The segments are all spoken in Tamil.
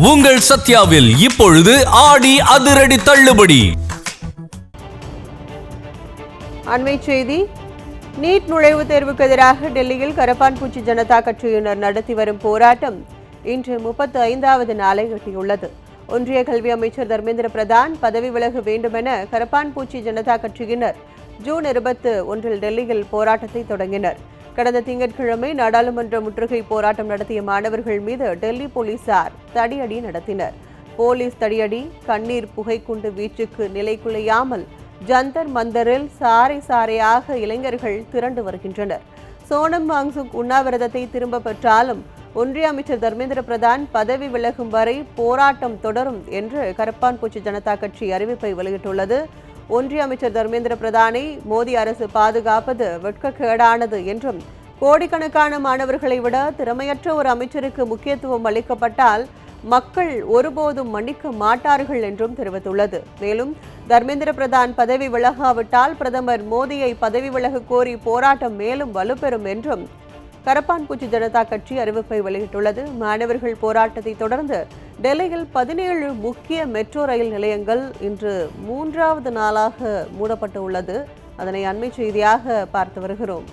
உங்கள் சத்யாவில் இப்பொழுது ஆடி அதிரடி தள்ளுபடி. அண்மை செய்தி. நீட் நுழைவுத் தேர்வுக்கு எதிராக டெல்லியில் கரப்பான்பூச்சி ஜனதா கட்சியினர் நடத்தி வரும் போராட்டம் இன்று 35வது நாளை எட்டியுள்ளது. ஒன்றிய கல்வி அமைச்சர் தர்மேந்திர பிரதான் பதவி விலக வேண்டுமென கரப்பான்பூச்சி ஜனதா கட்சியினர் ஜூன் 21 டெல்லியில் போராட்டத்தை தொடங்கினர். கடந்த திங்கட்கிழமை நாடாளுமன்ற முற்றுகை போராட்டம் நடத்திய மாணவர்கள் மீது டெல்லி போலீசார் தடியடி நடத்தினர். போலீஸ் தடியடி, கண்ணீர் புகைக்குண்டு வீச்சுக்கு நிலைகுலையாமல் ஜந்தர் மந்தரில் சாறை சாறையாக இளைஞர்கள் திரண்டு வருகின்றனர். சோனம் வாங்சுக் உண்ணாவிரதத்தை திரும்ப பெற்றாலும் ஒன்றிய அமைச்சர் தர்மேந்திர பிரதான் பதவி விலகும் வரை போராட்டம் தொடரும் என்று கரப்பான்பூச்சி ஜனதா கட்சி அறிவிப்பை வெளியிட்டுள்ளது. ஒன்றிய அமைச்சர் தர்மேந்திர பிரதானை மோடி அரசு பாதுகாப்பது வெட்கக்கேடானது என்றும், கோடிக்கணக்கான மாணவர்களை விட திறமையற்ற ஒரு அமைச்சருக்கு முக்கியத்துவம் அளிக்கப்பட்டால் மக்கள் ஒருபோதும் மன்னிக்க மாட்டார்கள் என்றும் தெரிவித்துள்ளது. மேலும் தர்மேந்திர பிரதான் பதவி விலகாவிட்டால் பிரதமர் மோடியை பதவி விலக கோரி போராட்டம் மேலும் வலுப்பெறும் என்றும் கரப்பான்பூச்சி ஜனதா கட்சி அறிவிப்பை வெளியிட்டுள்ளது. மாணவர்கள் போராட்டத்தை தொடர்ந்து டெல்லியில் 17 முக்கிய மெட்ரோ ரயில் நிலையங்கள் இன்று 3வது நாளாக மூடப்பட்டு உள்ளது. அதனை அண்மை செய்தியாக பார்த்து வருகிறோம்.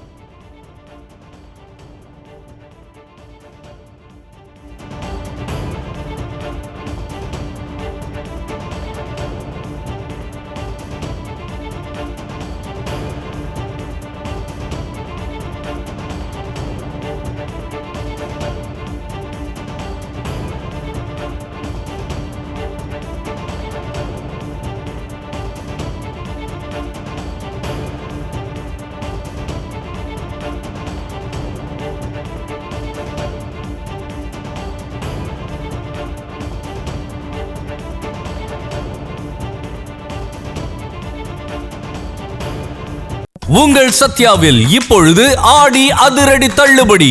உங்கள் சத்யாவில் இப்பொழுது ஆடி அதிரடி தள்ளுபடி.